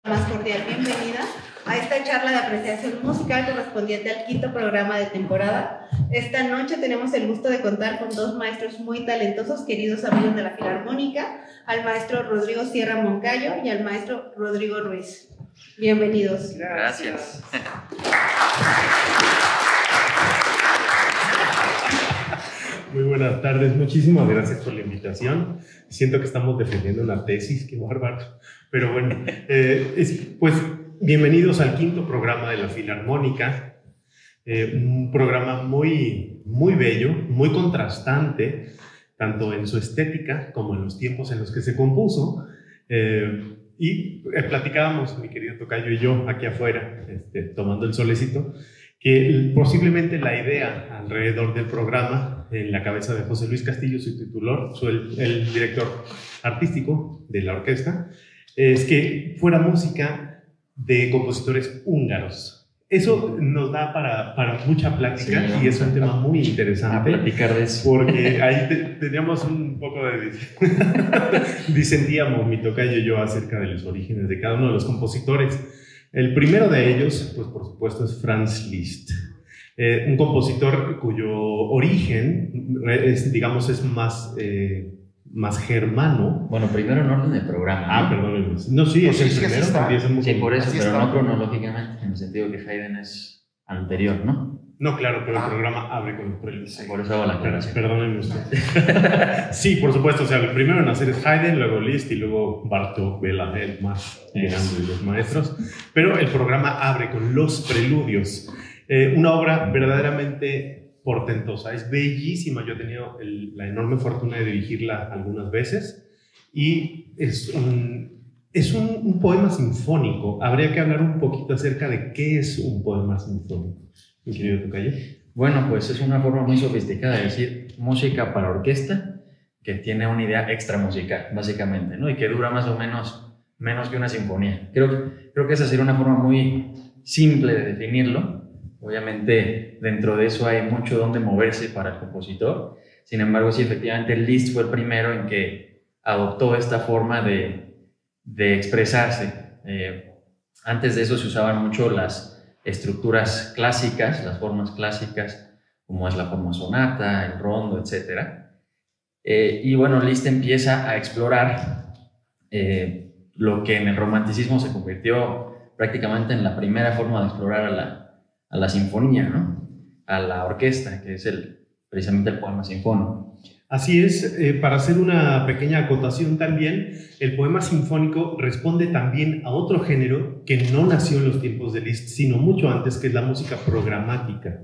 Más cordial bienvenida a esta charla de apreciación musical correspondiente al quinto programa de temporada. Esta noche tenemos el gusto de contar con dos maestros muy talentosos, queridos amigos de la Filarmónica, al maestro Rodrigo Sierra Moncayo y al maestro Rodrigo Ruiz. Bienvenidos. Gracias. Muy buenas tardes, muchísimas gracias por la invitación. Siento que estamos defendiendo una tesis, qué bárbaro. Pero bueno, pues bienvenidos al quinto programa de la Filarmónica. Un programa muy bello, muy contrastante, tanto en su estética como en los tiempos en los que se compuso. Y platicábamos, mi querido tocayo y yo, aquí afuera, tomando el solecito, que posiblemente la idea alrededor del programa, en la cabeza de José Luis Castillo, su titular, el director artístico de la orquesta, es que fuera música de compositores húngaros. Eso nos da para mucha plática, sí, y es un tema muy interesante. A platicar de eso. Porque ahí teníamos un poco de... disentíamos mi tocayo y yo acerca de los orígenes de cada uno de los compositores. El primero de ellos, pues por supuesto, es Franz Liszt. Un compositor cuyo origen, digamos, es más germano. Bueno, primero en orden de programa. Ah, perdón. No, sí, es el primero. Sí, por eso, pero no cronológicamente, en el sentido que Haydn es anterior, ¿no? No, claro, pero el programa abre con los preludios. Sí, por eso hago la aclaración. Perdónenme usted. Sí, por supuesto, o sea, el primero en hacer es Haydn, luego Liszt y luego Bartók, Bela, el más grande de los maestros. Pero el programa abre con los preludios. Una obra verdaderamente portentosa, es bellísima. Yo he tenido la enorme fortuna de dirigirla algunas veces y es un poema sinfónico. Habría que hablar un poquito acerca de qué es un poema sinfónico, mi querido tocayo. Bueno, pues es una forma muy sofisticada de decir música para orquesta que tiene una idea extra musical, básicamente, ¿no? Y que dura más o menos que una sinfonía. Creo que esa sería una forma muy simple de definirlo. Obviamente, dentro de eso hay mucho donde moverse para el compositor. Sin embargo, sí, efectivamente, Liszt fue el primero en que adoptó esta forma de expresarse. Antes de eso se usaban mucho las estructuras clásicas, las formas clásicas, como es la forma sonata, el rondo, etc. Y bueno, Liszt empieza a explorar lo que en el romanticismo se convirtió prácticamente en la primera forma de explorar a la sinfonía, ¿no? A la orquesta, que es precisamente el poema sinfónico. Así es, para hacer una pequeña acotación también, el poema sinfónico responde también a otro género que no nació en los tiempos de Liszt, sino mucho antes, que es la música programática.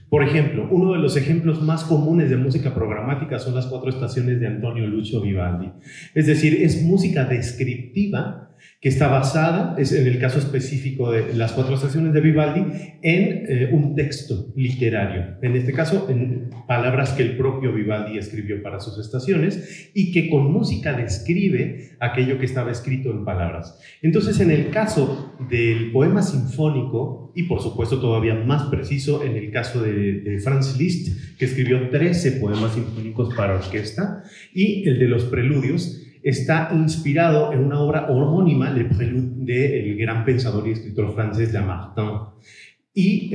Por ejemplo, uno de los ejemplos más comunes de música programática son las 4 estaciones de Antonio Lucio Vivaldi. Es decir, es música descriptiva que está basada, es en el caso específico de las 4 estaciones de Vivaldi, en un texto literario. En este caso, en palabras que el propio Vivaldi escribió para sus estaciones y que con música describe aquello que estaba escrito en palabras. Entonces, en el caso del poema sinfónico, y por supuesto todavía más preciso, en el caso de Franz Liszt, que escribió 13 poemas sinfónicos para orquesta, y el de los preludios, está inspirado en una obra homónima, Le Prélude, del gran pensador y escritor francés Lamartine. Y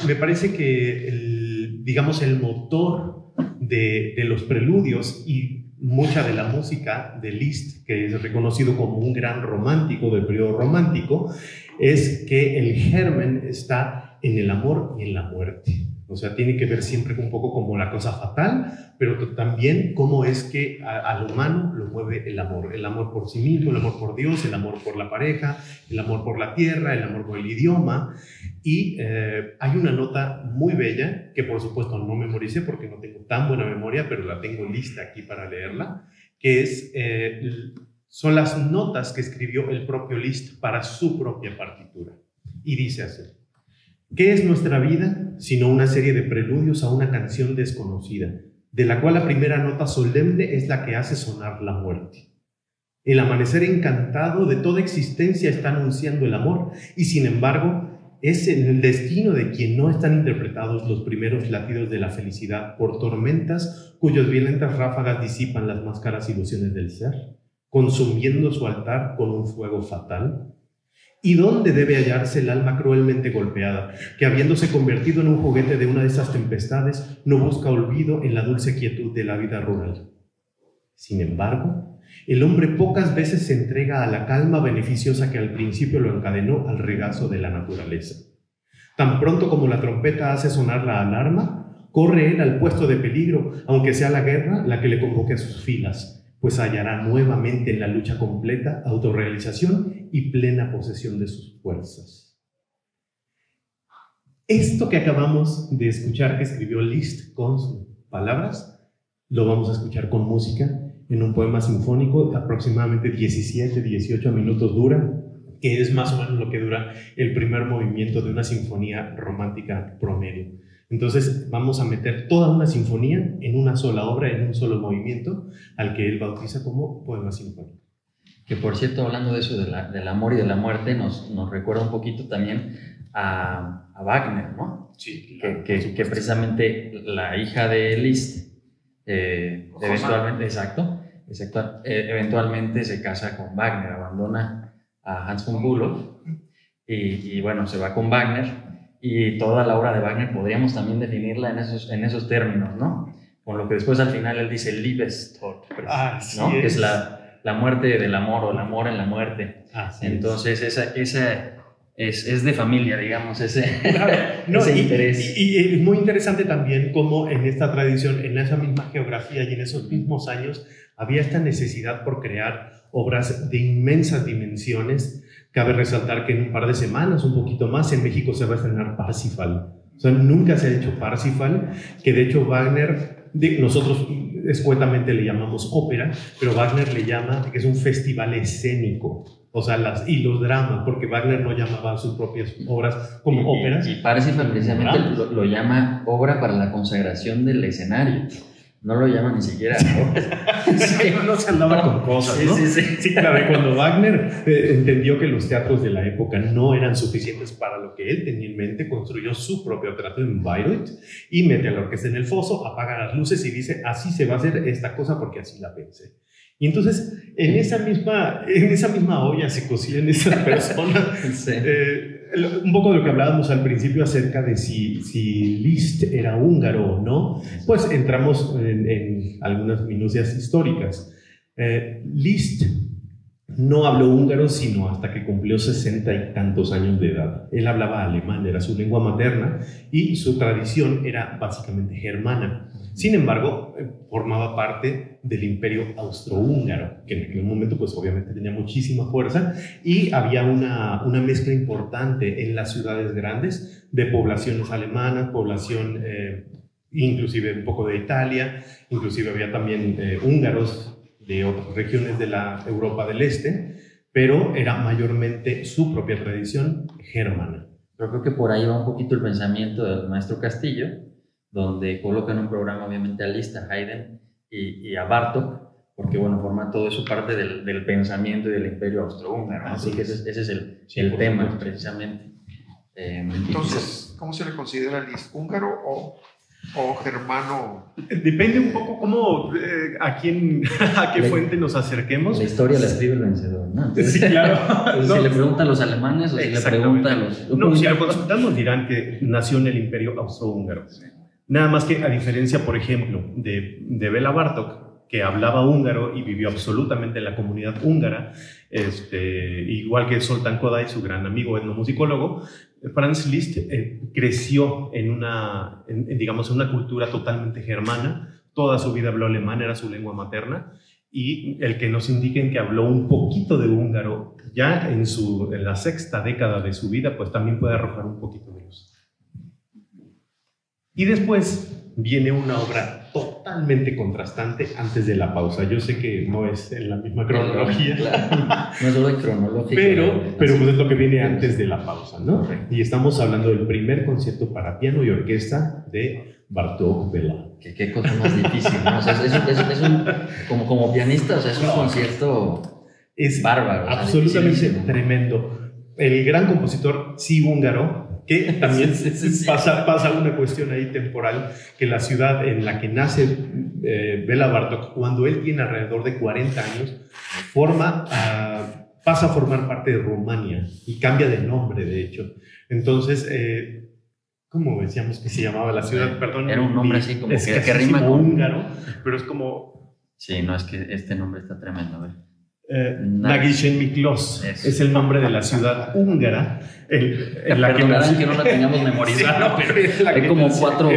me parece que el motor de los preludios y mucha de la música de Liszt, que es reconocido como un gran romántico del periodo romántico, es que el germen está en el amor y en la muerte. O sea, tiene que ver siempre un poco como la cosa fatal, pero también cómo es que al humano lo mueve el amor por sí mismo, el amor por Dios, el amor por la pareja, el amor por la tierra, el amor por el idioma. Y hay una nota muy bella, que por supuesto no memoricé porque no tengo tan buena memoria, pero la tengo lista aquí para leerla, que son las notas que escribió el propio Liszt para su propia partitura. Y dice así: ¿qué es nuestra vida sino una serie de preludios a una canción desconocida, de la cual la primera nota solemne es la que hace sonar la muerte? El amanecer encantado de toda existencia está anunciando el amor, y sin embargo es en el destino de quien no están interpretados los primeros latidos de la felicidad por tormentas cuyas violentas ráfagas disipan las más caras ilusiones del ser, consumiendo su altar con un fuego fatal. ¿Y dónde debe hallarse el alma cruelmente golpeada, que habiéndose convertido en un juguete de una de esas tempestades, no busca olvido en la dulce quietud de la vida rural? Sin embargo, el hombre pocas veces se entrega a la calma beneficiosa que al principio lo encadenó al regazo de la naturaleza. Tan pronto como la trompeta hace sonar la alarma, corre él al puesto de peligro, aunque sea la guerra la que le convoque a sus filas, pues hallará nuevamente en la lucha completa autorrealización y plena posesión de sus fuerzas. Esto que acabamos de escuchar que escribió Liszt con sus palabras, lo vamos a escuchar con música en un poema sinfónico de aproximadamente 17-18 minutos dura, que es más o menos lo que dura el primer movimiento de una sinfonía romántica promedio. Entonces vamos a meter toda una sinfonía en una sola obra, en un solo movimiento, al que él bautiza como poema sinfónico. Que por cierto, hablando de eso, del amor y de la muerte, nos recuerda un poquito también a Wagner, ¿no? Sí, claro, que precisamente la hija de Liszt eventualmente se casa con Wagner, abandona a Hans von Bülow y bueno, se va con Wagner. Y toda la obra de Wagner podríamos también definirla en esos términos, ¿no? Con lo que después al final él dice Liebestod, ¿no? Que es la muerte del amor, o el amor en la muerte. Entonces esa es de familia, digamos, claro, ese interés. Y es muy interesante también cómo en esta tradición, en esa misma geografía y en esos mismos años, había esta necesidad por crear obras de inmensas dimensiones. Cabe resaltar que en un par de semanas, un poquito más, en México se va a estrenar Parsifal. O sea, nunca se ha hecho Parsifal, que de hecho Wagner, nosotros escuetamente le llamamos ópera, pero Wagner le llama que es un festival escénico. O sea, y los dramas, porque Wagner no llamaba sus propias obras como óperas. Y Parsifal precisamente lo llama obra para la consagración del escenario. No lo llaman ni siquiera obra. Sí, no se andaba con cosas, ¿no? Sí, claro, cuando Wagner entendió que los teatros de la época no eran suficientes para lo que él tenía en mente, construyó su propio teatro en Bayreuth y mete a la orquesta en el foso, apaga las luces y dice, así se va a hacer esta cosa porque así la pensé. Y entonces, en esa misma olla se cocían esas personas. Sí. Un poco de lo que hablábamos al principio acerca de si Liszt era húngaro o no, pues entramos en algunas minucias históricas. Liszt no habló húngaro sino hasta que cumplió 60 y tantos años de edad. Él hablaba alemán, era su lengua materna, y su tradición era básicamente germana. Sin embargo, formaba parte del imperio austrohúngaro, que en aquel momento pues obviamente tenía muchísima fuerza, y había una mezcla importante en las ciudades grandes de poblaciones alemanas, población inclusive un poco de Italia, inclusive había también húngaros de otras regiones de la Europa del Este, pero era mayormente su propia tradición germana. Pero creo que por ahí va un poquito el pensamiento del maestro Castillo, donde colocan un programa obviamente a Liszt, a Haydn y a Bartók, porque bueno, forma todo eso parte del pensamiento y del imperio austrohúngaro, ¿no? Así que ese es el tema precisamente. Entonces, ¿cómo se le considera Liszt? ¿Húngaro o germano? Depende un poco a qué fuente nos acerquemos. La historia la escribe el vencedor, ¿no? Entonces, sí, claro. Entonces, si le preguntan a los alemanes o si le preguntan a los... No, si le consultamos dirán que nació en el imperio austrohúngaro. Nada más que a diferencia, por ejemplo, de Béla Bartók, que hablaba húngaro y vivió absolutamente en la comunidad húngara, igual que Zoltán Kodály, su gran amigo etnomusicólogo, Franz Liszt creció en una cultura totalmente germana. Toda su vida habló alemán, era su lengua materna, y el que nos indiquen que habló un poquito de húngaro ya en la sexta década de su vida, pues también puede arrojar un poquito de luz. Y después viene una obra totalmente contrastante antes de la pausa. Yo sé que no es en la misma cronología. Claro. No es lo cronológico. Pero pues es lo que viene antes de la pausa, ¿no? Correcto. Y estamos hablando del primer concierto para piano y orquesta de Bartók Béla. Qué cosa más difícil, ¿no? O sea, es como pianista, o sea, es un concierto bárbaro. Absolutamente tremendo. El gran compositor húngaro, que también pasa una cuestión ahí temporal, que la ciudad en la que nace Béla Bartók, cuando él tiene alrededor de 40 años, forma pasa a formar parte de Rumania y cambia de nombre, de hecho. Entonces, ¿cómo decíamos que se llamaba la ciudad? Perdón. Era un nombre así como es que rima como con húngaro, pero es como... Sí, no, es que este nombre está tremendo. A ver. Nagysen Miklos es el nombre de la ciudad húngara en la que nació, que no la tengamos memorizada, sí, pero hay como cuatro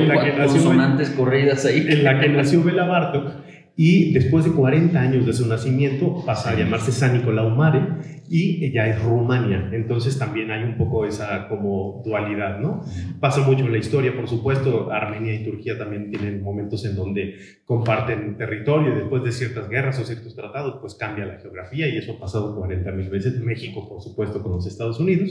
consonantes corridas ahí. En la que nació Béla Bartók, y después de 40 años de su nacimiento pasa a llamarse San Nicolau Mare y ella es Rumania. Entonces también hay un poco esa como dualidad, ¿no? Pasa mucho en la historia, por supuesto. Armenia y Turquía también tienen momentos en donde comparten territorio y después de ciertas guerras o ciertos tratados pues cambia la geografía, y eso ha pasado 40.000 veces. México, por supuesto, con los Estados Unidos.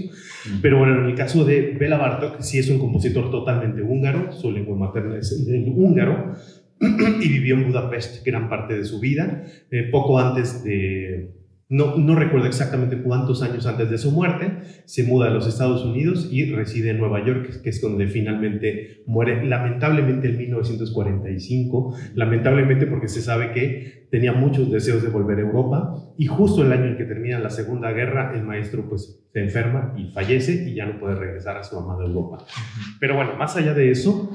Pero bueno, en el caso de Béla Bartók sí es un compositor totalmente húngaro, su lengua materna es el húngaro, y vivió en Budapest gran parte de su vida, poco antes de... No recuerdo exactamente cuántos años antes de su muerte, se muda a los Estados Unidos y reside en Nueva York, que es donde finalmente muere, lamentablemente en 1945, lamentablemente porque se sabe que tenía muchos deseos de volver a Europa, y justo el año en que termina la Segunda Guerra, el maestro pues se enferma y fallece y ya no puede regresar a su amada Europa. Pero bueno, más allá de eso,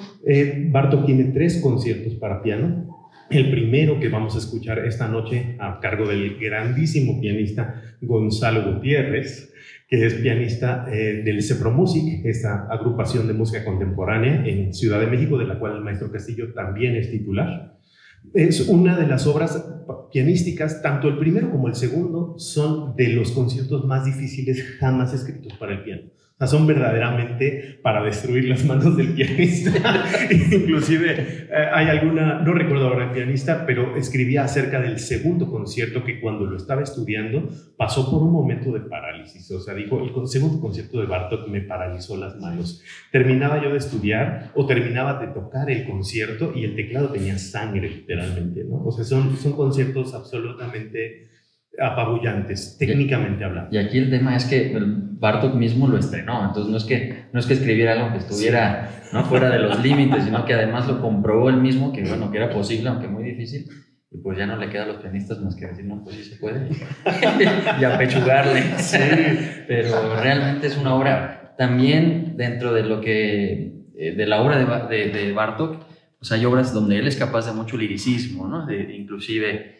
Bartók tiene 3 conciertos para piano. El primero que vamos a escuchar esta noche a cargo del grandísimo pianista Gonzalo Gutiérrez, que es pianista del Cepromusic, esta agrupación de música contemporánea en Ciudad de México, de la cual el maestro Castillo también es titular. Es una de las obras pianísticas, tanto el primero como el segundo son de los conciertos más difíciles jamás escritos para el piano. O sea, son verdaderamente para destruir las manos del pianista. Inclusive hay alguna, no recuerdo ahora el pianista, pero escribía acerca del segundo concierto que cuando lo estaba estudiando pasó por un momento de parálisis. O sea, dijo, el segundo concierto de Bartók me paralizó las manos. Terminaba yo de estudiar o terminaba de tocar el concierto y el teclado tenía sangre, literalmente, ¿no? O sea, son conciertos absolutamente apabullantes, técnicamente hablando. Y aquí el tema es que Bartók mismo lo estrenó, entonces no es que escribiera algo que estuviera no fuera de los límites, sino que además lo comprobó él mismo, que bueno, que era posible, aunque muy difícil, y pues ya no le queda a los pianistas más que decir, no, pues sí se puede, y apechugarle. Sí. Pero realmente es una obra, también dentro de lo que, de la obra de Bartók, pues hay obras donde él es capaz de mucho liricismo, ¿no? Inclusive,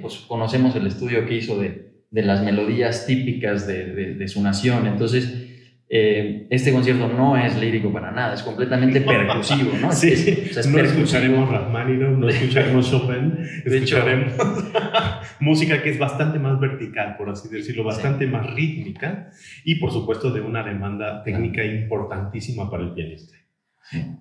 pues conocemos el estudio que hizo de las melodías típicas de su nación. Entonces, este concierto no es lírico para nada, es completamente percusivo, ¿no? Sí, no escucharemos Rachmaninoff, no escucharemos Chopin, escucharemos música que es bastante más vertical, por así decirlo, bastante más rítmica, y por supuesto de una demanda técnica importantísima para el pianista.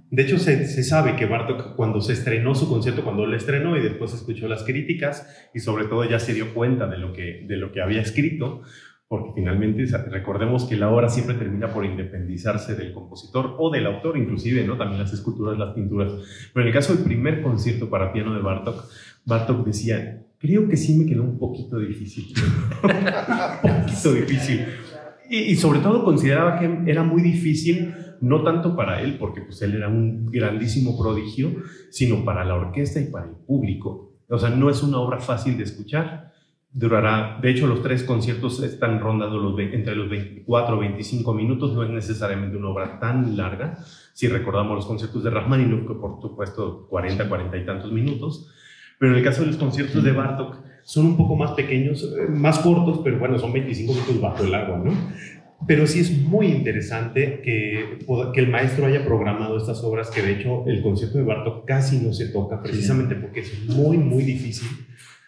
De hecho, se sabe que Bartók, cuando se estrenó su concierto, cuando lo estrenó y después escuchó las críticas y sobre todo ya se dio cuenta de lo que había escrito, porque finalmente recordemos que la obra siempre termina por independizarse del compositor o del autor, inclusive, ¿no? También las esculturas, las pinturas. Pero en el caso del primer concierto para piano de Bartók decía, creo que sí me quedó un poquito difícil. Un poquito difícil. Y sobre todo consideraba que era muy difícil, no tanto para él, porque pues él era un grandísimo prodigio, sino para la orquesta y para el público. O sea, no es una obra fácil de escuchar. Durará, de hecho, los 3 conciertos están rondando entre los 24 o 25 minutos. No es necesariamente una obra tan larga. Si recordamos los conciertos de Rachmaninoff, que por supuesto 40 y tantos minutos. Pero en el caso de los conciertos de Bartók, son un poco más pequeños, más cortos, pero bueno, son 25 minutos bajo el agua, ¿no? Pero sí es muy interesante que el maestro haya programado estas obras, que de hecho el concierto de Bartók casi no se toca, precisamente porque es muy, muy difícil.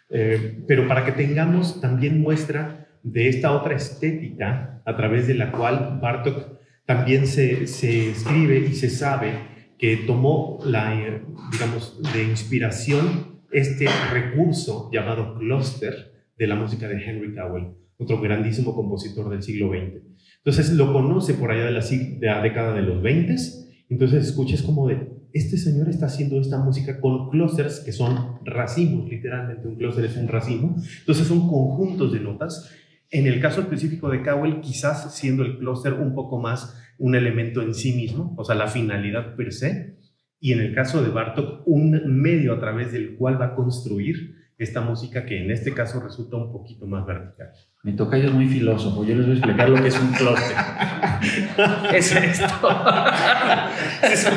Pero para que tengamos también muestra de esta otra estética a través de la cual Bartók también se escribe y se sabe que tomó digamos, de inspiración este recurso llamado clúster de la música de Henry Cowell, otro grandísimo compositor del siglo XX. Entonces lo conoce por allá de la década de los 20, entonces escuchas como de, este señor está haciendo esta música con clústers que son racimos, literalmente un clúster es un racimo, entonces son conjuntos de notas. En el caso específico de Cowell, quizás siendo el clúster un poco más un elemento en sí mismo, o sea, la finalidad per se, y en el caso de Bartók, un medio a través del cual va a construir esta música que en este caso resulta un poquito más vertical. Mi tocayo es muy filósofo, yo les voy a explicar lo que es un clúster. Es esto. Eso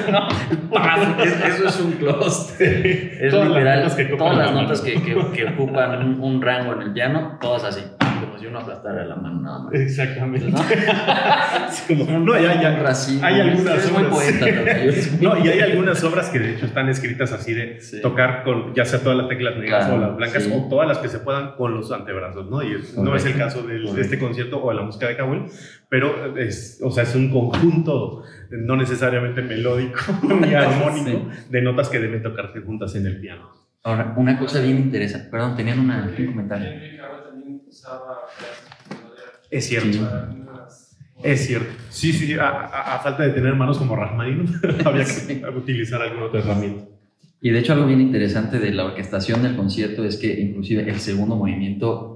es un clúster. Es Todas literal, las notas que todas las ocupan notas que ocupan un rango en el piano, todas así, como si uno aplastara la mano nada más. Exactamente. ¿No? Sí, como, no, hay algunas es muy obras. poeta, tocayo, es muy No, y hay algunas obras que de hecho están escritas así de tocar con ya sea todas las teclas negras o las blancas o todas las que se puedan con los antebrazos, ¿no? Y no es el caso de este concierto o de la música de Cahuel, pero es un conjunto no necesariamente melódico ni armónico de notas que deben tocarse juntas en el piano. Ahora, una cosa bien interesante, perdón, tenían un comentario. Es cierto. Es cierto. Sí, a falta de tener manos como Rachmaninoff, había que utilizar alguna otra herramienta. Y de hecho algo bien interesante de la orquestación del concierto es que inclusive el segundo movimiento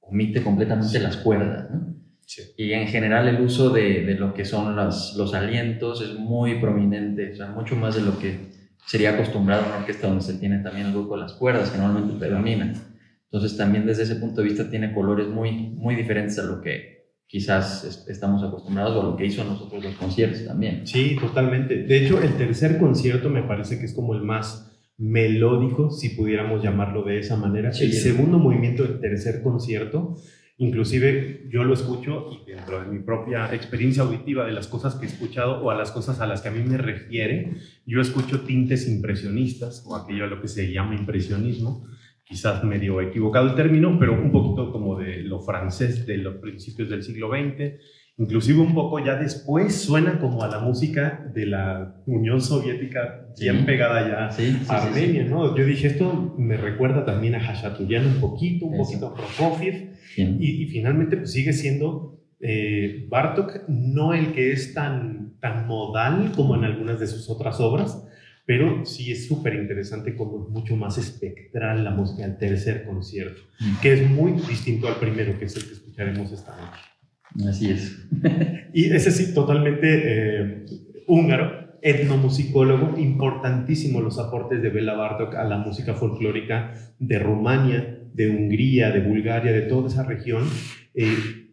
omite completamente las cuerdas, ¿no? Sí. Y en general el uso de lo que son los alientos es muy prominente, o sea, mucho más de lo que sería acostumbrado a una orquesta donde se tiene también el grupo de las cuerdas, que normalmente predominan. Entonces también desde ese punto de vista tiene colores muy, muy diferentes a lo que quizás estamos acostumbrados o a lo que hizo a nosotros los conciertos también. Sí, totalmente. De hecho, el tercer concierto me parece que es como el más melódico, si pudiéramos llamarlo de esa manera. Sí, el segundo movimiento del tercer concierto, inclusive yo lo escucho y dentro de mi propia experiencia auditiva de las cosas que he escuchado o a las cosas a las que a mí me refiere, yo escucho tintes impresionistas o aquello a lo que se llama impresionismo. Quizás medio equivocado el término, pero un poquito como de lo francés de los principios del siglo XX, inclusive un poco ya después suena como a la música de la Unión Soviética bien pegada ya a Armenia, ¿no? Yo dije, esto me recuerda también a Khachaturian un poquito a Prokofiev, y finalmente pues sigue siendo Bartók, no el que es tan modal como en algunas de sus otras obras, pero sí es súper interesante como es mucho más espectral la música del tercer concierto, que es muy distinto al primero, que es el que escucharemos esta noche. Así es. Y ese sí, totalmente húngaro, etnomusicólogo, importantísimo los aportes de Béla Bartók a la música folclórica de Rumania, de Hungría, de Bulgaria, de toda esa región.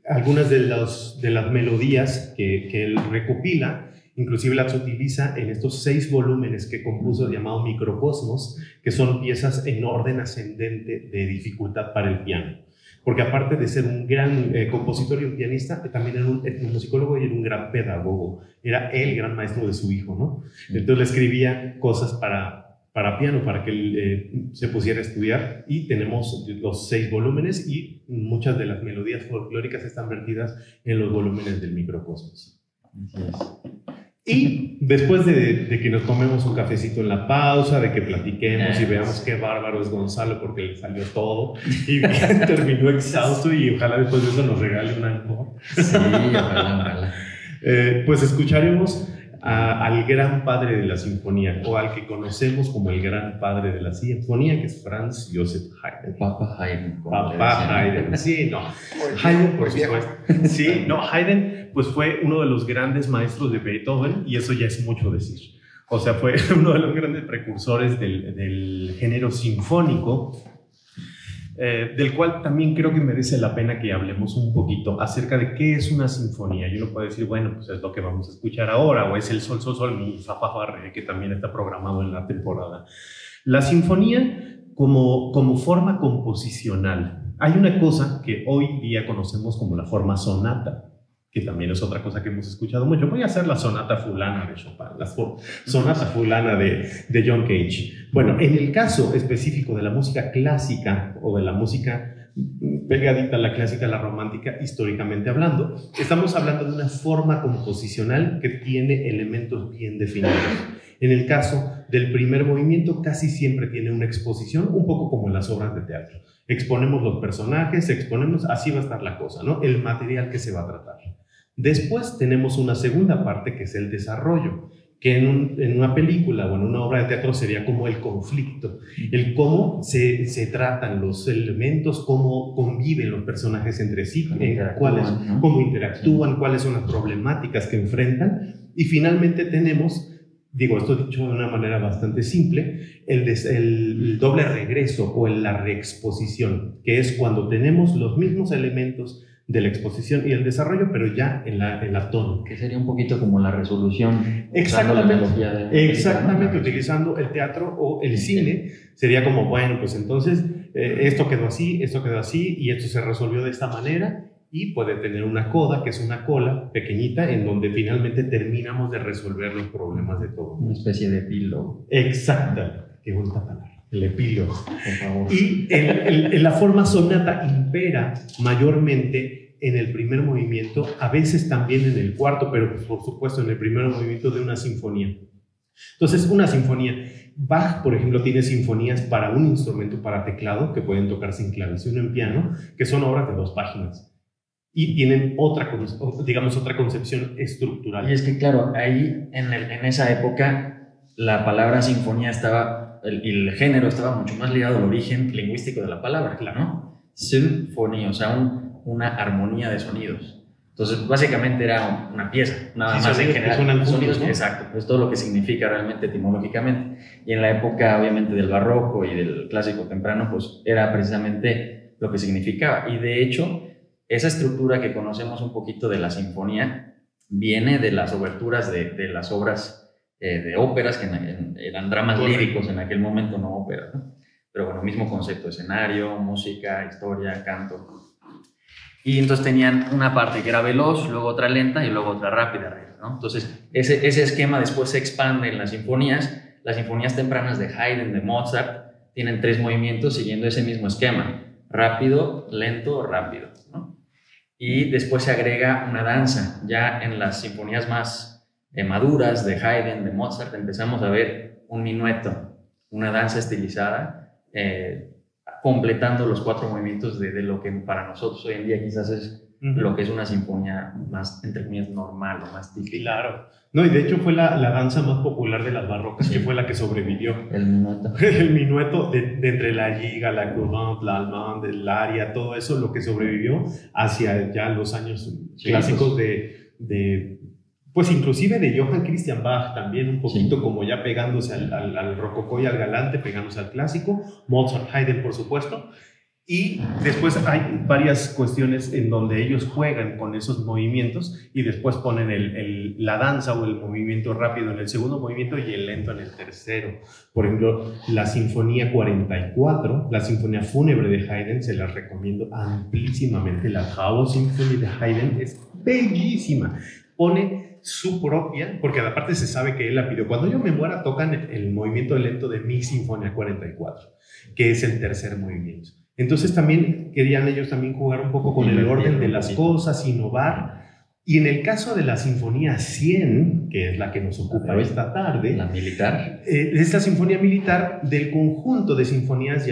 Algunas de las melodías que él recopila, inclusive las utiliza en estos 6 volúmenes que compuso llamado Microcosmos, que son piezas en orden ascendente de dificultad para el piano. Porque aparte de ser un gran compositor y un pianista, también era un etnomusicólogo y era un gran pedagogo. Era el gran maestro de su hijo, ¿no? Entonces le escribía cosas para piano, para que él se pusiera a estudiar, y tenemos los 6 volúmenes y muchas de las melodías folclóricas están vertidas en los volúmenes del Microcosmos. Así es. Y después de que nos tomemos un cafecito en la pausa, de que platiquemos y veamos qué bárbaro es Gonzalo porque le salió todo y terminó exhausto, y ojalá después de eso nos regale un encore. Sí, ojalá. Pues escucharemos al gran padre de la sinfonía, o al que conocemos como el gran padre de la sinfonía, que es Franz Joseph Haydn. Papa Haydn. Papá Haydn, sí, no. Haydn, por supuesto. Sí, no, Haydn pues fue uno de los grandes maestros de Beethoven, y eso ya es mucho decir. O sea, fue uno de los grandes precursores del género sinfónico, del cual también creo que merece la pena que hablemos un poquito acerca de qué es una sinfonía. Yo no puedo decir, bueno, pues es lo que vamos a escuchar ahora, o es el sol, sol, sol, mi, fa, fa, fa, re, que también está programado en la temporada. La sinfonía como forma composicional. Hay una cosa que hoy día conocemos como la forma sonata, que también es otra cosa que hemos escuchado mucho. Voy a hacer la sonata fulana de Chopin, la sonata fulana de John Cage. Bueno, en el caso específico de la música clásica, o de la música pegadita a la clásica, a la romántica, históricamente hablando, estamos hablando de una forma composicional que tiene elementos bien definidos. En el caso del primer movimiento, casi siempre tiene una exposición, un poco como en las obras de teatro. Exponemos los personajes, así va a estar la cosa, ¿no? El material que se va a tratar. Después tenemos una segunda parte, que es el desarrollo, que en una película o en una obra de teatro sería como el conflicto, el cómo se tratan los elementos, cómo conviven los personajes entre sí, cómo interactúan, cuáles son las problemáticas que enfrentan, y finalmente tenemos digo, esto dicho de una manera bastante simple, el doble regreso o la reexposición, que es cuando tenemos los mismos elementos de la exposición y el desarrollo, pero ya en la tono. Que sería un poquito como la resolución. Exactamente, utilizando el teatro o el cine, sería como, bueno, pues entonces esto quedó así, y esto se resolvió de esta manera, y puede tener una coda, que es una cola pequeñita, en donde finalmente terminamos de resolver los problemas de todo. Una especie de epílogo. Exacto, qué bonita palabra. El epílogo. Por favor. Y la forma sonata impera mayormente en el primer movimiento, a veces también en el cuarto, pero pues, por supuesto en el primer movimiento de una sinfonía. Entonces, una sinfonía. Bach, por ejemplo, tiene sinfonías para un instrumento, para teclado, que pueden tocar sin clavecino en piano, que son obras de 2 páginas. Y tienen otra concepción estructural. Y es que, claro, ahí en esa época la palabra sinfonía estaba... el género estaba mucho más ligado al origen lingüístico de la palabra, ¿no? Sinfonía, o sea, una armonía de sonidos. Entonces, básicamente era una pieza, nada más en general. Sonidos, ¿no? Exacto, es todo lo que significa realmente etimológicamente. Y en la época, obviamente, del barroco y del clásico temprano, pues era precisamente lo que significaba. Y de hecho, esa estructura que conocemos un poquito de la sinfonía viene de las oberturas de las obras de óperas, que eran dramas líricos en aquel momento, no óperas, ¿no? Pero bueno, mismo concepto: escenario, música, historia, canto. Y entonces tenían una parte que era veloz, luego otra lenta y luego otra rápida, ¿no? Entonces ese esquema después se expande en las sinfonías. Las sinfonías tempranas de Haydn, de Mozart, tienen 3 movimientos siguiendo ese mismo esquema: rápido, lento, rápido, ¿no? Y después se agrega una danza. Ya en las sinfonías más maduras de Haydn, de Mozart, empezamos a ver un minueto, una danza estilizada, completando los 4 movimientos de lo que para nosotros hoy en día quizás es lo que es una sinfonía más, entre comillas, normal o más típica. Claro. No, y de hecho fue la danza más popular de las barrocas, sí, que fue la que sobrevivió. El minueto. El minueto de entre la giga, la courante, la allemande, el aria, todo eso, lo que sobrevivió hacia ya los años clásicos de pues inclusive de Johann Christian Bach también, un poquito como ya pegándose al rococó y al galante, pegándose al clásico. Mozart, Haydn, por supuesto. Y después hay varias cuestiones en donde ellos juegan con esos movimientos y después ponen la danza o el movimiento rápido en el segundo movimiento y el lento en el tercero. Por ejemplo, la Sinfonía 44, la Sinfonía Fúnebre de Haydn, se las recomiendo amplísimamente. La Trauer Symphony de Haydn es bellísima. Pone su propia, porque aparte se sabe que él la pidió. Cuando yo me muera, tocan el movimiento lento de mi Sinfonía 44, que es el tercer movimiento. Entonces también querían ellos también jugar un poco con el orden de las cosas, innovar. Y en el caso de la Sinfonía 100, que es la que nos ocupa esta tarde, la militar, es la sinfonía militar del conjunto de sinfonías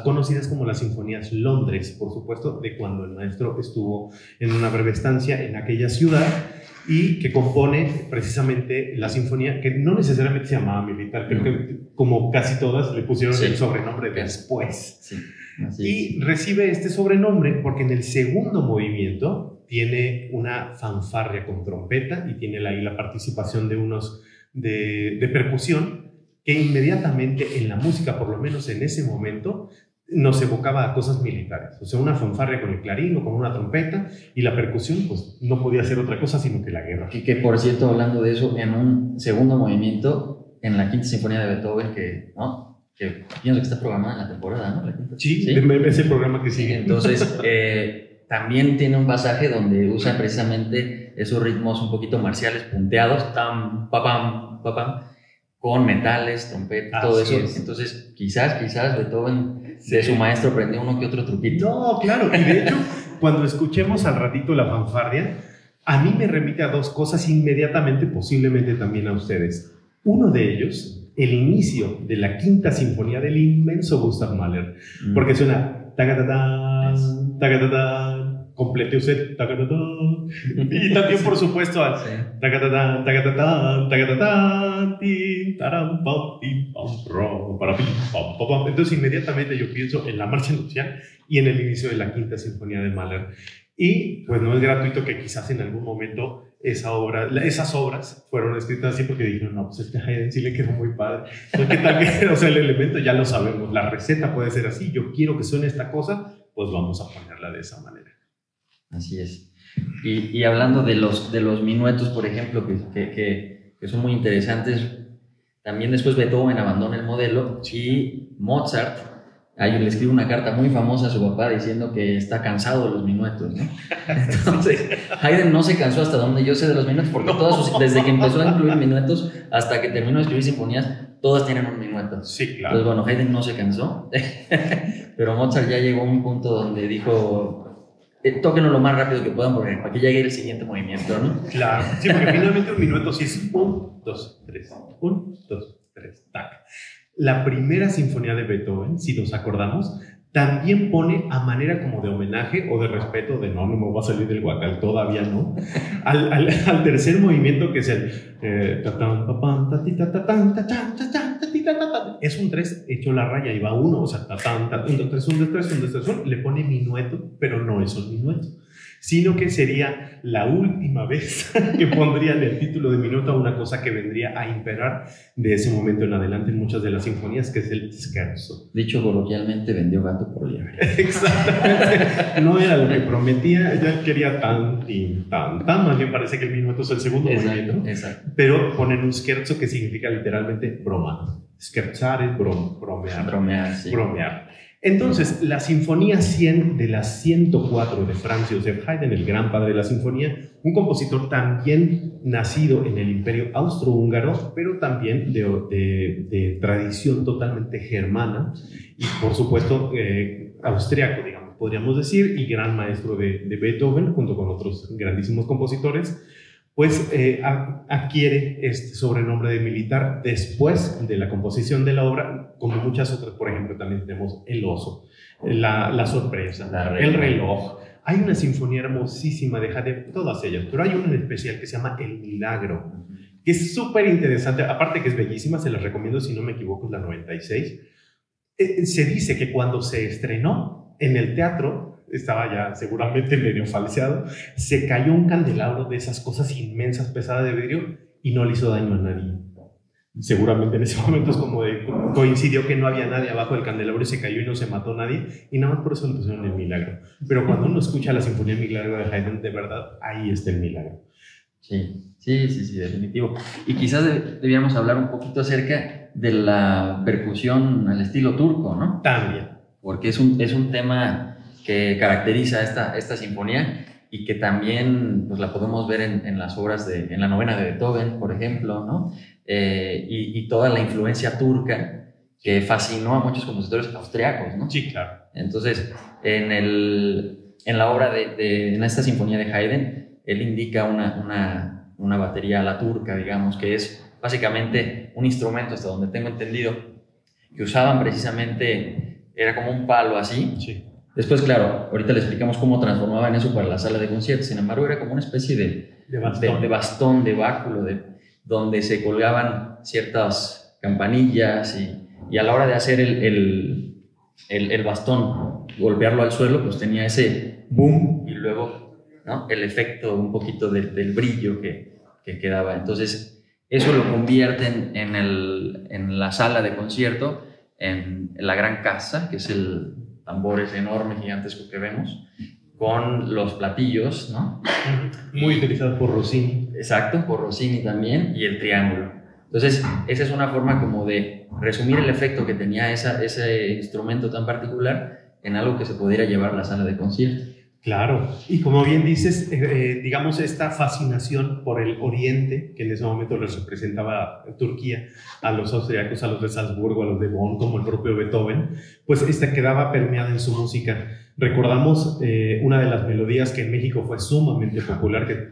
conocidas como las Sinfonías Londres, por supuesto, de cuando el maestro estuvo en una breve estancia en aquella ciudad, y que compone precisamente la sinfonía, que no necesariamente se llamaba militar, creo que como casi todas le pusieron el sobrenombre después. Sí. Y recibe este sobrenombre porque en el segundo movimiento tiene una fanfarria con trompeta y tiene ahí la participación de unos de percusión, que inmediatamente en la música, por lo menos en ese momento, nos evocaba a cosas militares. O sea, una fanfarria con el clarín o con una trompeta, y la percusión pues no podía ser otra cosa sino que la guerra. Y que, por cierto, hablando de eso, en un segundo movimiento, en la Quinta Sinfonía de Beethoven, que pienso que está programada en la temporada, ¿no? La quinta. Sí, es el programa que sigue. Entonces, también tiene un pasaje donde usa precisamente esos ritmos un poquito marciales, punteados, tam, papam, papam, con metales, trompeta, todo eso. Entonces, quizás Beethoven de su maestro aprendió uno que otro truquito. No, claro, y de hecho, cuando escuchemos al ratito la fanfarria, a mí me remite a 2 cosas inmediatamente, posiblemente también a ustedes. Uno de ellos, el inicio de la Quinta Sinfonía del inmenso Gustav Mahler, porque suena tacatatán, tacatatán, complete usted, tacatatán, y también por supuesto al tacatatán, tacatatán, tacatatán, tin, taram, pam, pim, pam, rom, para, pim, pam, pam. Entonces inmediatamente yo pienso en la marcha nupcial y en el inicio de la Quinta Sinfonía de Mahler. Y pues no es gratuito que quizás en algún momento esas obras fueron escritas así porque dijeron, no, pues este Haydn sí le quedó muy padre. Entonces, ¿qué tal que, o sea, el elemento ya lo sabemos, la receta puede ser así, yo quiero que suene esta cosa, pues vamos a ponerla de esa manera. Así es. Y hablando de los minuetos, por ejemplo, que son muy interesantes, también después Beethoven abandona el modelo y Mozart ahí le escribe una carta muy famosa a su papá diciendo que está cansado de los minuetos, ¿no? Entonces, Haydn no se cansó hasta donde yo sé de los minuetos, porque desde que empezó a incluir minuetos hasta que terminó de escribir sinfonías, todas tienen un minueto. Sí, claro. Entonces, bueno, Haydn no se cansó, pero Mozart ya llegó a un punto donde dijo, tóquenlo lo más rápido que puedan porque para que llegue el siguiente movimiento, ¿no? Claro, sí, porque finalmente un minueto sí es 1, 2, 3, 1, 2, 3, tac. La primera sinfonía de Beethoven, si nos acordamos, también pone a manera como de homenaje o de respeto, de no me voy a salir del guacal, todavía no, al tercer movimiento que es el es un 3 hecho la raya y va 1, o sea, 1, 2, 3, 1, 2, 3, 1, 2, 3, 1, le pone minueto, pero no es un minueto, sino que sería la última vez que pondrían el título de minuto a una cosa que vendría a imperar de ese momento en adelante en muchas de las sinfonías, que es el scherzo. Dicho coloquialmente, vendió gato por liebre. Exactamente. No era lo que prometía, ella quería tan, más bien parece que el minuto es el segundo movimiento. Exacto. Pero ponen un scherzo que significa literalmente broma. Scherzare es bromear. Bromear, sí. Bromear. Entonces, la Sinfonía 100 de las 104 de Franz Joseph Haydn, el gran padre de la sinfonía, un compositor también nacido en el Imperio Austrohúngaro, pero también de tradición totalmente germana y, por supuesto, austriaco, digamos, podríamos decir, y gran maestro de Beethoven, junto con otros grandísimos compositores, pues adquiere este sobrenombre de militar después de la composición de la obra, como muchas otras. Por ejemplo, también tenemos El oso, la sorpresa, El reloj. Hay una sinfonía hermosísima de Haydn, todas ellas, pero hay una en especial que se llama El milagro, que es súper interesante, aparte que es bellísima, se la recomiendo, si no me equivoco, es la 96. Se dice que cuando se estrenó en el teatro, estaba ya seguramente medio falseado, se cayó un candelabro de esas cosas inmensas, pesadas de vidrio, y no le hizo daño a nadie. Seguramente en ese momento es como de, coincidió que no había nadie abajo del candelabro y se cayó y no se mató nadie, y nada más por eso le pusieron El milagro. Pero cuando uno escucha la Sinfonía del Milagro de Haydn, de verdad, ahí está el milagro. Sí, definitivo. Y quizás debiéramos hablar un poquito acerca de la percusión al estilo turco, ¿no? También. Porque es un tema que caracteriza esta sinfonía y que también pues, la podemos ver en las obras en la novena de Beethoven, por ejemplo, ¿no? Y toda la influencia turca que fascinó a muchos compositores austriacos, ¿no? Sí, claro. Entonces, en la obra en esta sinfonía de Haydn, él indica una batería a la turca, digamos, que es básicamente un instrumento, hasta donde tengo entendido, que usaban precisamente, era como un palo así. Sí. Después, claro, ahorita le explicamos cómo transformaban eso para la sala de conciertos. Sin embargo, era como una especie de bastón, de báculo, donde se colgaban ciertas campanillas y a la hora de hacer el bastón, golpearlo al suelo, pues tenía ese boom y luego, ¿no?, el efecto un poquito del brillo que quedaba. Entonces, eso lo convierten en la sala de concierto, en la gran casa, que es el tambores enormes, gigantescos que vemos, con los platillos, ¿no? Muy utilizado por Rossini. Exacto, por Rossini también, y el triángulo. Entonces, esa es una forma como de resumir el efecto que tenía ese instrumento tan particular en algo que se pudiera llevar a la sala de concierto. Claro, y como bien dices, digamos, esta fascinación por el Oriente, que en ese momento les representaba Turquía, a los austriacos, a los de Salzburgo, a los de Bonn, como el propio Beethoven, pues esta quedaba permeada en su música. Recordamos una de las melodías que en México fue sumamente popular, que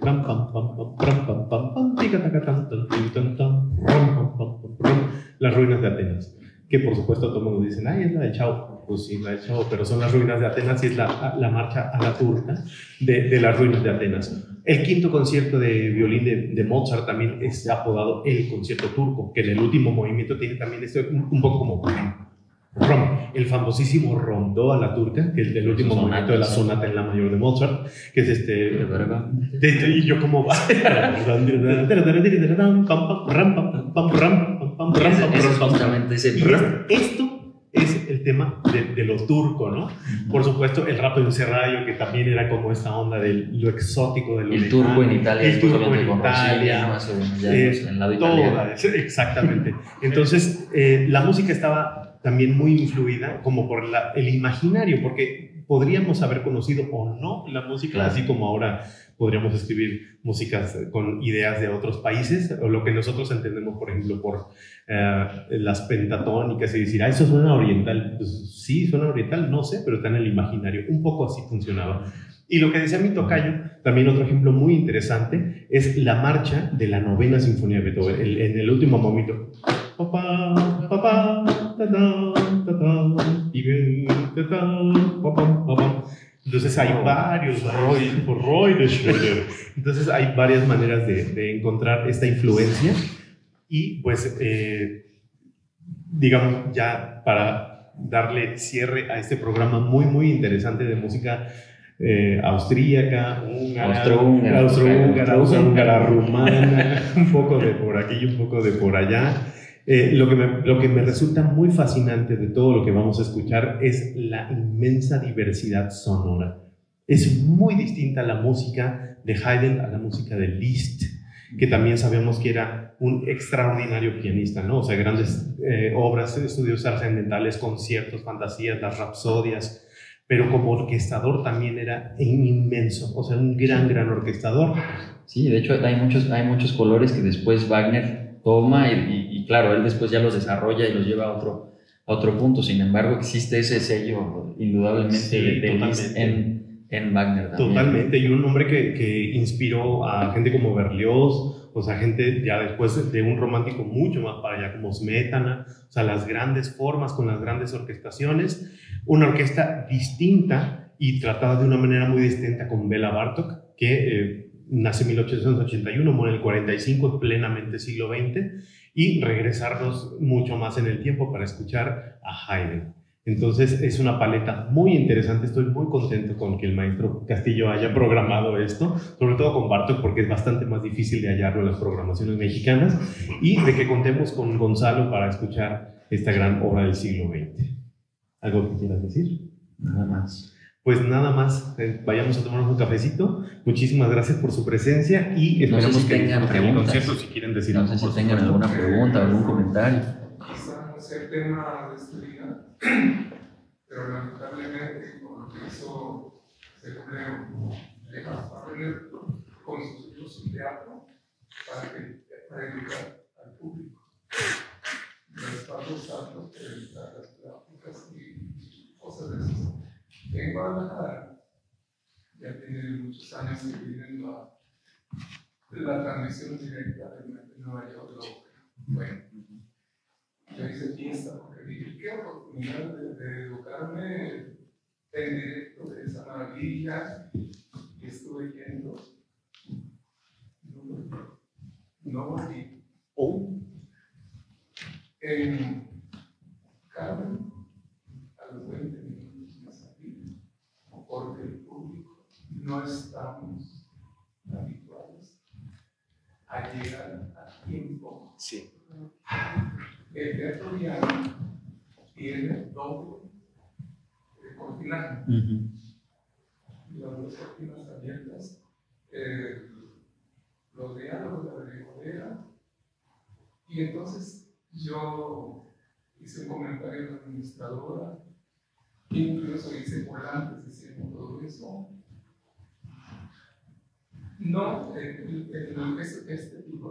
Las ruinas de Atenas, que por supuesto todo el mundo dice, ay, es la del Chavo. Pues sí, la del Chavo, pero son las ruinas de Atenas y es la marcha a la turca de las ruinas de Atenas. El quinto concierto de violín de Mozart también es apodado el concierto turco, que en el último movimiento tiene también un poco como el famosísimo Rondó a la turca, que es el último movimiento de la sonata en la mayor de Mozart, que es y yo como va. Esto es el tema de lo turco, ¿no? Por supuesto, el rato encerrado, que también era como esta onda de lo exótico de lo el turco en Italia, el turco en Italia, en lado italiano. Exactamente. Entonces, la música estaba también muy influida como por el imaginario, porque podríamos haber conocido o no la música, claro, así como ahora podríamos escribir músicas con ideas de otros países, o lo que nosotros entendemos, por ejemplo, por las pentatónicas, y decir, eso suena oriental. Pues sí, suena oriental, no sé, pero está en el imaginario. Un poco así funcionaba. Y lo que decía mi tocayo, también otro ejemplo muy interesante, es la marcha de la novena sinfonía de Beethoven, en el último momento. Papá, papá, ta-ta, ta-ta, y ta-ta, papá, papá. Entonces hay varios, entonces hay varias maneras de encontrar esta influencia y pues digamos ya para darle cierre a este programa muy muy interesante de música austríaca, austrohúngara, rumana, un poco de por aquí y un poco de por allá. Lo que me resulta muy fascinante de todo lo que vamos a escuchar es la inmensa diversidad sonora. Es muy distinta la música de Haydn a la música de Liszt, que también sabemos que era un extraordinario pianista, ¿no? O sea, grandes obras, estudios trascendentales, conciertos, fantasías, las rapsodias, pero como orquestador también era inmenso, o sea, un gran orquestador. Sí, de hecho hay muchos colores que después Wagner toma y claro, él después ya los desarrolla y los lleva a otro punto. Sin embargo, existe ese sello indudablemente sí, de Liszt en Wagner también. Totalmente, y un hombre que inspiró a gente como Berlioz, o sea, gente ya después de un romántico mucho más para allá como Smetana, o sea, las grandes formas con las grandes orquestaciones, una orquesta distinta y tratada de una manera muy distinta con Bela Bartók, que nace en 1881, muere en el 45, plenamente siglo XX, y regresarnos mucho más en el tiempo para escuchar a Haydn. Entonces es una paleta muy interesante. Estoy muy contento con que el maestro Castillo haya programado esto, sobre todo con Bartók, porque es bastante más difícil de hallarlo en las programaciones mexicanas, y de que contemos con Gonzalo para escuchar esta gran obra del siglo XX. ¿Algo que quieras decir? Nada más. Pues nada más, vayamos a tomarnos un cafecito. Muchísimas gracias por su presencia y esperamos que tengan preguntas. Si quieren decir no sé si tengan alguna pregunta o algún comentario. Quizá no sea el tema de este día, pero lamentablemente con lo que hizo Farrell con sus libros de teatro para educar al público. Los padres santos que evitar las prácticas y cosas de esas. En Guadalajara ya tiene muchos años que vienen la transmisión directa de Nueva York. Bueno, yo hice fiesta porque dije, qué oportunidad de educarme en directo de esa maravilla, y estuve yendo. No volví. En Carmen, a los 20 minutos me salí, porque el público no estamos habituados a llegar a tiempo. Sí. El teatro diario tiene doble cortinaje. Las dos cortinas abiertas, los diálogos, la regodera, y entonces yo hice un comentario a la administradora, incluso hice volantes diciendo todo eso. No, este tipo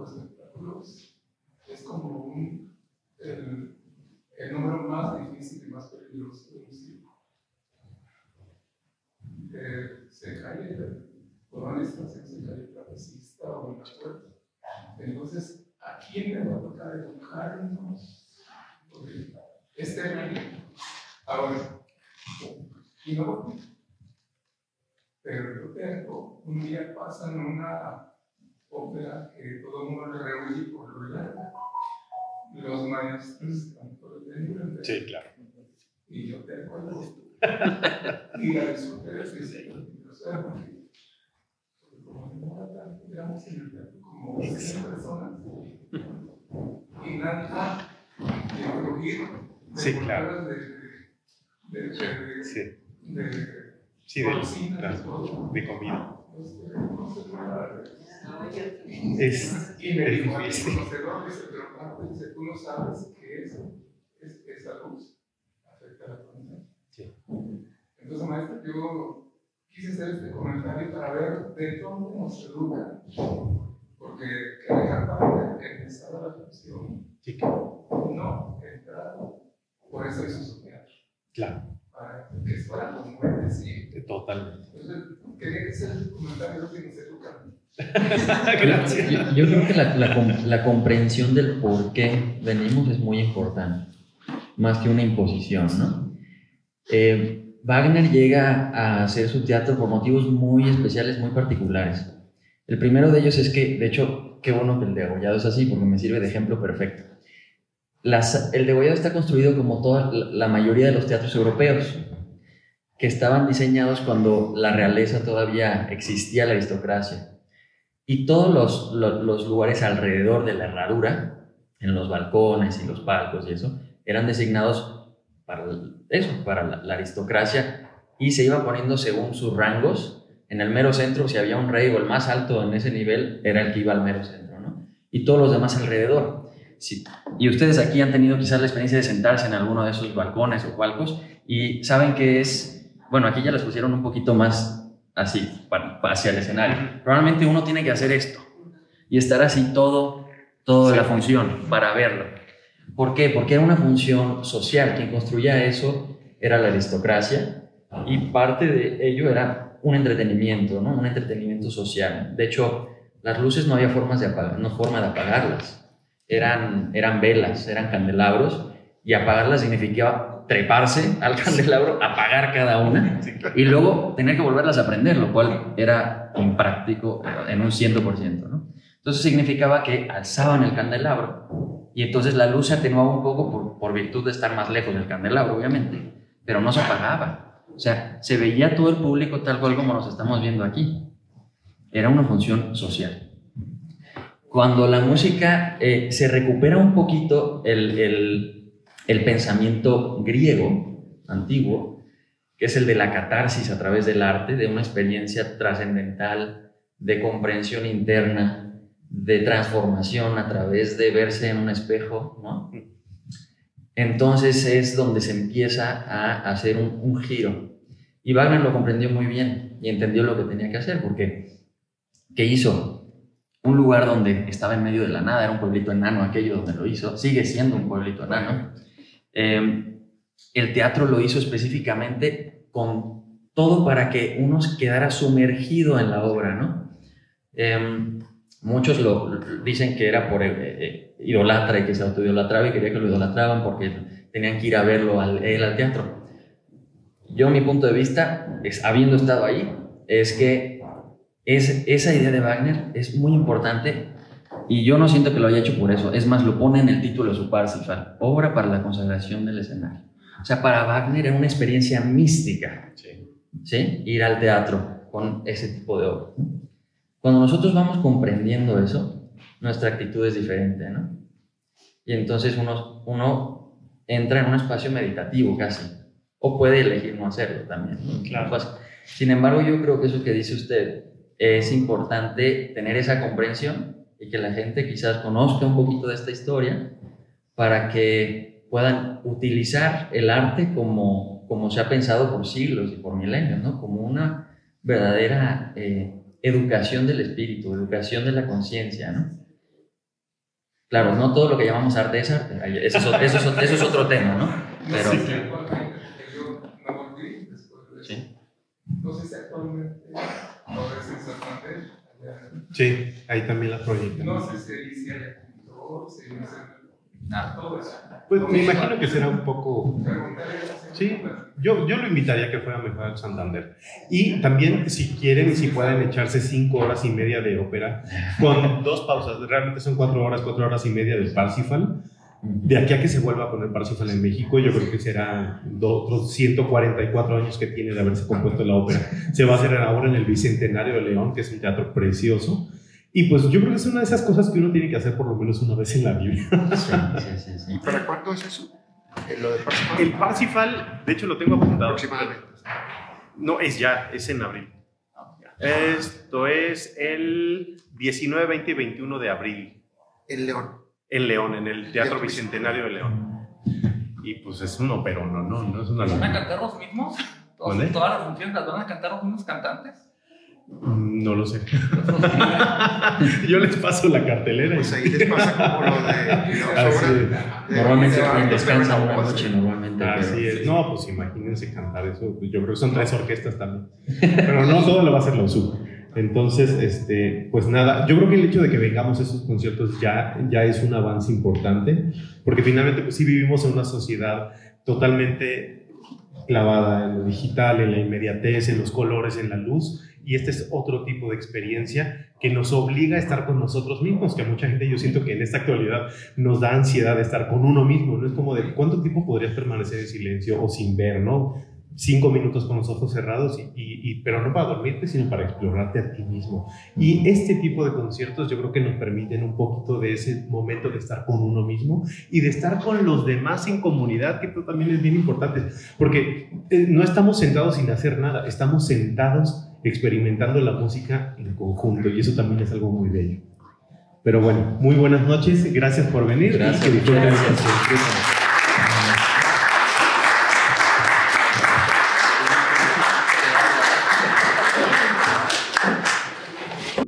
de espectáculos es como el número más difícil y más peligroso de un circo. Se cae por una estación, se cae el trapecista o una puerta. Entonces, ¿a quién le va a tocar educarnos? Porque es terrible. Ahora, y no, pero yo tengo, un día pasan una ópera que todo el mundo le rehuye por lo largo. Los maestros cantores de Nuremberg. Sí, claro. Y yo Y la disfruté desde como no era tanto, éramos en el teatro como 100 personas y nadie de crujir, Sí, claro. De comida. Es y me dijo, difícil. conocedor, dice, pero Marco, dice, tú no sabes que esa luz afecta a la comunidad. Sí. Entonces, maestra, yo quise hacer este comentario para ver de dónde nos educan, porque que dejar para empezar la reflexión, Sí, no entrar, por eso hizo su teatro. claro. Para que fuera como él decía. Totalmente. Entonces, quería hacer ese comentario que nos educan. Gracias. Yo creo que la comprensión del por qué venimos es muy importante, más que una imposición, ¿no? Wagner llega a hacer su teatro por motivos muy especiales, muy particulares. El primero de ellos es que, de hecho, qué bueno que el Degollado es así, porque me sirve de ejemplo perfecto. El Degollado está construido como toda la mayoría de los teatros europeos, que estaban diseñados cuando la realeza todavía existía, la aristocracia. Y todos los lugares alrededor de la herradura, en los balcones y los palcos y eso, eran designados para eso, para la aristocracia, y se iba poniendo según sus rangos. En el mero centro, si había un rey o el más alto en ese nivel, era el que iba al mero centro, ¿no? Y todos los demás alrededor. Sí. Y ustedes aquí han tenido quizás la experiencia de sentarse en alguno de esos balcones o palcos y saben que es, bueno, aquí ya les pusieron un poquito más así, hacia el escenario. Probablemente uno tiene que hacer esto y estar así toda la función para verlo. ¿Por qué? Porque era una función social. Quien construía eso era la aristocracia y parte de ello era un entretenimiento, ¿no? Un entretenimiento social. De hecho, las luces no había forma de apagarlas. Eran velas, eran candelabros, y apagarlas significaba treparse al candelabro, apagar cada una y luego tener que volverlas a prender, lo cual era impráctico en un 100%, ¿no? Entonces significaba que alzaban el candelabro y entonces la luz se atenuaba un poco por virtud de estar más lejos del candelabro, obviamente, pero no se apagaba. O sea, se veía todo el público tal cual como nos estamos viendo aquí. Era una función social. Cuando la música se recupera un poquito el pensamiento griego antiguo, que es el de la catarsis a través del arte, de una experiencia trascendental, de comprensión interna, de transformación a través de verse en un espejo, ¿no? Entonces es donde se empieza a hacer un giro. Y Wagner lo comprendió muy bien y entendió lo que tenía que hacer, porque ¿qué hizo? Un lugar donde estaba en medio de la nada, era un pueblito enano aquello donde lo hizo, sigue siendo un pueblito enano. El teatro lo hizo específicamente con todo para que uno quedara sumergido en la obra, ¿no? Muchos dicen que era por idolatra y que se autoidolatraba y quería que lo idolatraban porque tenían que ir a verlo al teatro. Yo, mi punto de vista, habiendo estado ahí, es que esa idea de Wagner es muy importante y yo no siento que lo haya hecho por eso. Es más, lo pone en el título de su Parsifal, obra para la consagración del escenario. O sea, para Wagner era una experiencia mística, ¿sí? Ir al teatro con ese tipo de obra. Cuando nosotros vamos comprendiendo eso, nuestra actitud es diferente, ¿no? Y entonces uno entra en un espacio meditativo casi, o puede elegir no hacerlo también, ¿no? Claro. Pues, sin embargo, yo creo que eso que dice usted es importante, tener esa comprensión y que la gente quizás conozca un poquito de esta historia para que puedan utilizar el arte como se ha pensado por siglos y por milenios, ¿no? Como una verdadera educación del espíritu, educación de la conciencia, ¿no? Claro, no todo lo que llamamos arte es arte, eso es otro tema, ¿no? Pero, sí, yo me volví después de eso. ¿sí? No sé si actualmente ahora es en Santander. Sí, ahí también la proyectan. No sé si hay pintor, si todo eso. Pues me imagino que será un poco... Sí, yo lo invitaría a que fuera mejor al Santander. Y también, si quieren, si pueden echarse 5 horas y media de ópera con 2 pausas. Realmente son 4 horas y media del Parsifal. De aquí a que se vuelva a poner Parsifal en México, yo creo que será otros 144 años que tiene de haberse compuesto la ópera. Se va a hacer ahora en el Bicentenario de León, que es un teatro precioso. Y pues yo creo que es una de esas cosas que uno tiene que hacer por lo menos una vez en la vida. Sí. ¿Y para cuándo es eso? ¿Lo de Parsifal? El Parsifal, de hecho lo tengo apuntado. Aproximadamente. No, es en abril. Esto es el 19, 20 y 21 de abril. En León. En León, en el Teatro Bicentenario de León. Y pues es un operón, no es una ¿Van a cantar los mismos? ¿Vale? ¿Todas las funciones las van a cantar los mismos cantantes? No lo sé. Yo les paso la cartelera. Pues ahí les pasa como lo de las obras. Normalmente descansan una noche, normalmente. Así es. No, pues imagínense cantar eso. Yo creo que son 3 orquestas también. Pero no todo lo va a hacer la USUC. Entonces, pues nada, yo creo que el hecho de que vengamos a esos conciertos ya es un avance importante, porque finalmente pues sí vivimos en una sociedad totalmente clavada en lo digital, en la inmediatez, en los colores, en la luz, y este es otro tipo de experiencia que nos obliga a estar con nosotros mismos, que a mucha gente yo siento que en esta actualidad nos da ansiedad de estar con uno mismo, ¿no? Es como de ¿cuánto tiempo podrías permanecer en silencio o sin ver, ¿no? 5 minutos con los ojos cerrados, pero no para dormirte, sino para explorarte a ti mismo. Y este tipo de conciertos yo creo que nos permiten un poquito de ese momento de estar con uno mismo y de estar con los demás en comunidad, que esto también es bien importante, porque no estamos sentados sin hacer nada, estamos sentados experimentando la música en conjunto, y eso también es algo muy bello. Pero bueno, muy buenas noches, gracias por venir. Gracias. Y que disfruten el concierto.